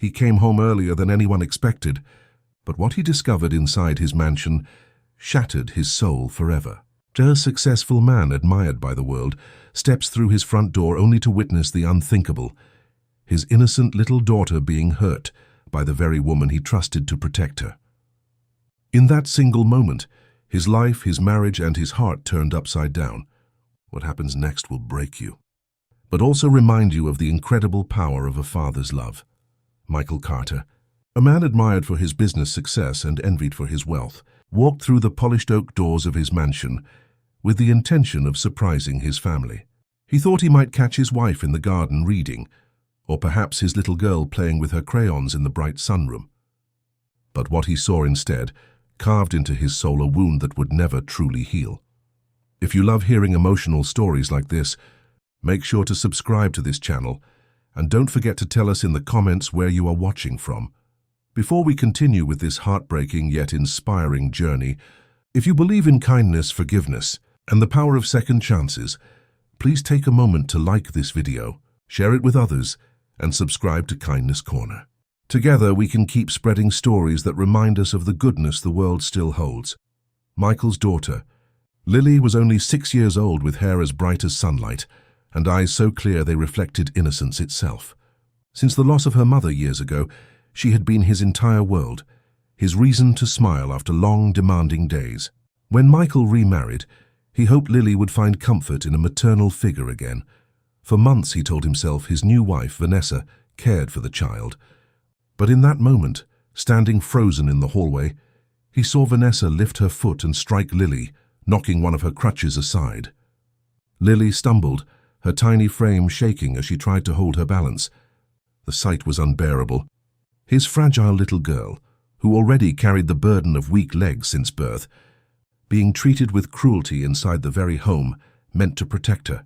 He came home earlier than anyone expected, but what he discovered inside his mansion shattered his soul forever. A successful man admired by the world steps through his front door only to witness the unthinkable, his innocent little daughter being hurt by the very woman he trusted to protect her. In that single moment, his life, his marriage, and his heart turned upside down. What happens next will break you, but also remind you of the incredible power of a father's love. Michael Carter, a man admired for his business success and envied for his wealth, walked through the polished oak doors of his mansion with the intention of surprising his family. He thought he might catch his wife in the garden reading, or perhaps his little girl playing with her crayons in the bright sunroom. But what he saw instead carved into his soul a wound that would never truly heal. If you love hearing emotional stories like this, make sure to subscribe to this channel, and don't forget to tell us in the comments where you are watching from. Before we continue with this heartbreaking yet inspiring journey, if you believe in kindness, forgiveness, and the power of second chances, please take a moment to like this video, share it with others, and subscribe to Kindness Corner. Together we can keep spreading stories that remind us of the goodness the world still holds. Michael's daughter, Lily, was only 6 years old with hair as bright as sunlight and eyes so clear they reflected innocence itself. Since the loss of her mother years ago, she had been his entire world, his reason to smile after long, demanding days. When Michael remarried, he hoped Lily would find comfort in a maternal figure again. For months he told himself his new wife, Vanessa, cared for the child. But in that moment, standing frozen in the hallway, he saw Vanessa lift her foot and strike Lily, knocking one of her crutches aside. Lily stumbled, her tiny frame shaking as she tried to hold her balance. The sight was unbearable. His fragile little girl, who already carried the burden of weak legs since birth, being treated with cruelty inside the very home meant to protect her.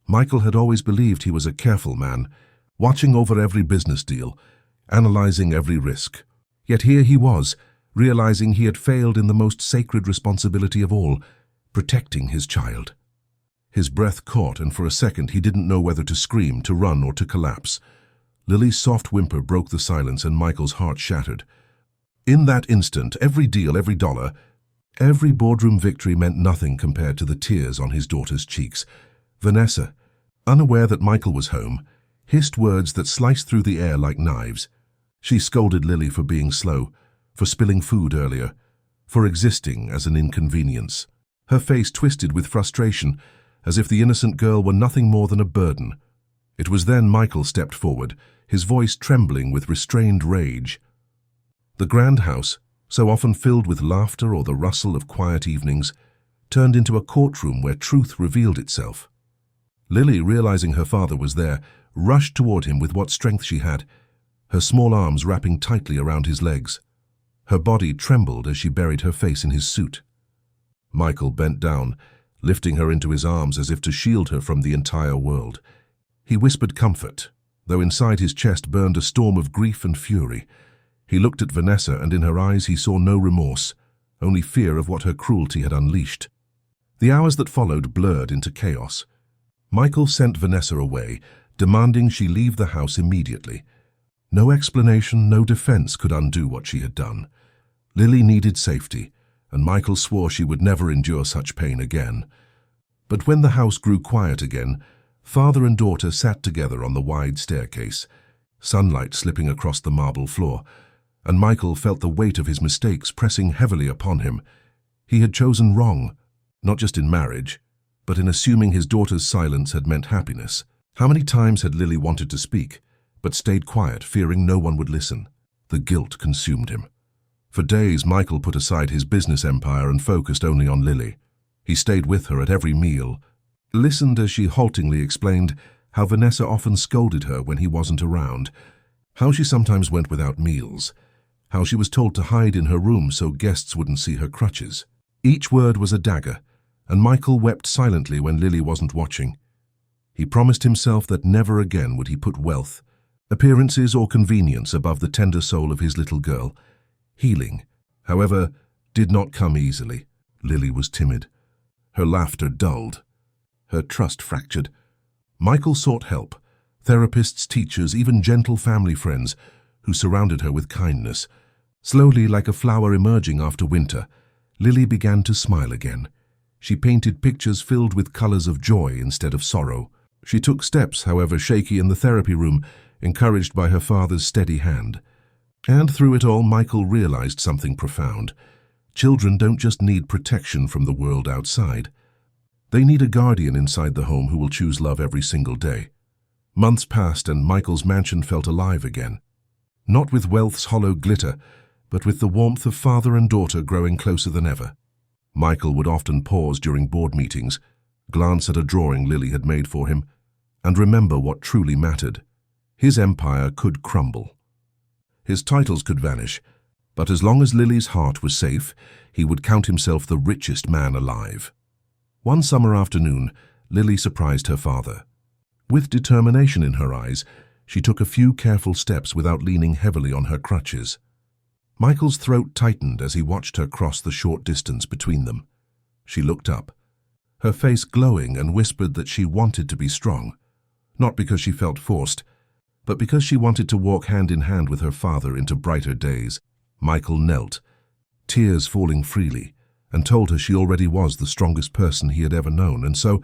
Michael had always believed he was a careful man, watching over every business deal, analyzing every risk. Yet here he was, realizing he had failed in the most sacred responsibility of all, protecting his child. His breath caught, and for a second he didn't know whether to scream, to run, or to collapse. Lily's soft whimper broke the silence, and Michael's heart shattered. In that instant, every deal, every dollar, every boardroom victory meant nothing compared to the tears on his daughter's cheeks. Vanessa, unaware that Michael was home, hissed words that sliced through the air like knives. She scolded Lily for being slow, for spilling food earlier, for existing as an inconvenience. Her face twisted with frustration, as if the innocent girl were nothing more than a burden. It was then Michael stepped forward, his voice trembling with restrained rage. The grand house, so often filled with laughter or the rustle of quiet evenings, turned into a courtroom where truth revealed itself. Lily, realizing her father was there, rushed toward him with what strength she had, her small arms wrapping tightly around his legs. Her body trembled as she buried her face in his suit. Michael bent down, lifting her into his arms as if to shield her from the entire world. He whispered comfort, though inside his chest burned a storm of grief and fury. He looked at Vanessa, and in her eyes he saw no remorse, only fear of what her cruelty had unleashed. The hours that followed blurred into chaos. Michael sent Vanessa away, demanding she leave the house immediately. No explanation, no defense could undo what she had done. Lily needed safety, and Michael swore she would never endure such pain again. But when the house grew quiet again, father and daughter sat together on the wide staircase, sunlight slipping across the marble floor, and Michael felt the weight of his mistakes pressing heavily upon him. He had chosen wrong, not just in marriage, but in assuming his daughter's silence had meant happiness. How many times had Lily wanted to speak, but stayed quiet, fearing no one would listen? The guilt consumed him. For days, Michael put aside his business empire and focused only on Lily. He stayed with her at every meal, listened as she haltingly explained how Vanessa often scolded her when he wasn't around, how she sometimes went without meals, how she was told to hide in her room so guests wouldn't see her crutches. Each word was a dagger, and Michael wept silently when Lily wasn't watching. He promised himself that never again would he put wealth, appearances, or convenience above the tender soul of his little girl. Healing, however, did not come easily. Lily was timid. Her laughter dulled. Her trust fractured. Michael sought help, therapists, teachers, even gentle family friends, who surrounded her with kindness. Slowly, like a flower emerging after winter, Lily began to smile again. She painted pictures filled with colors of joy instead of sorrow. She took steps, however shaky, in the therapy room, encouraged by her father's steady hand. And through it all, Michael realized something profound. Children don't just need protection from the world outside. They need a guardian inside the home who will choose love every single day. Months passed and Michael's mansion felt alive again. Not with wealth's hollow glitter, but with the warmth of father and daughter growing closer than ever. Michael would often pause during board meetings, glance at a drawing Lily had made for him, and remember what truly mattered. His empire could crumble. His titles could vanish, but as long as Lily's heart was safe, he would count himself the richest man alive. One summer afternoon, Lily surprised her father. With determination in her eyes, she took a few careful steps without leaning heavily on her crutches. Michael's throat tightened as he watched her cross the short distance between them. She looked up, her face glowing, and whispered that she wanted to be strong, not because she felt forced, but because she wanted to walk hand in hand with her father into brighter days. Michael knelt, tears falling freely, and told her she already was the strongest person he had ever known, and so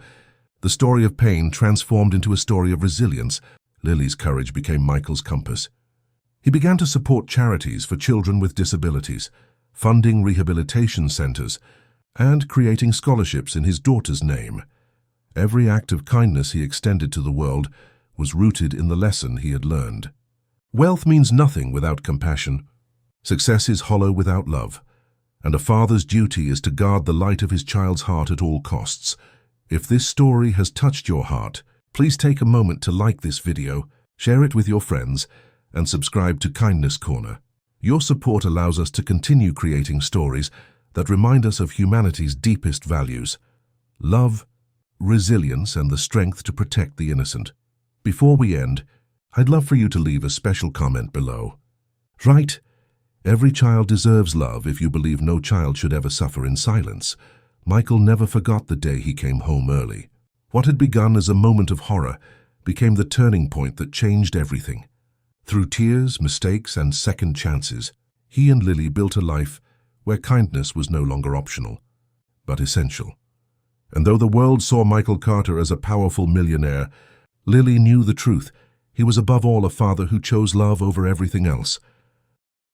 the story of pain transformed into a story of resilience. Lily's courage became Michael's compass. He began to support charities for children with disabilities, funding rehabilitation centers, and creating scholarships in his daughter's name. Every act of kindness he extended to the world was rooted in the lesson he had learned. Wealth means nothing without compassion. Success is hollow without love, and a father's duty is to guard the light of his child's heart at all costs. If this story has touched your heart, please take a moment to like this video, share it with your friends, and subscribe to Kindness Corner. Your support allows us to continue creating stories that remind us of humanity's deepest values: love, resilience, and the strength to protect the innocent. Before we end, I'd love for you to leave a special comment below. Write, "Every child deserves love," if you believe no child should ever suffer in silence. Michael never forgot the day he came home early. What had begun as a moment of horror became the turning point that changed everything. Through tears, mistakes, and second chances, he and Lily built a life where kindness was no longer optional, but essential. And though the world saw Michael Carter as a powerful millionaire, Lily knew the truth. He was above all a father who chose love over everything else.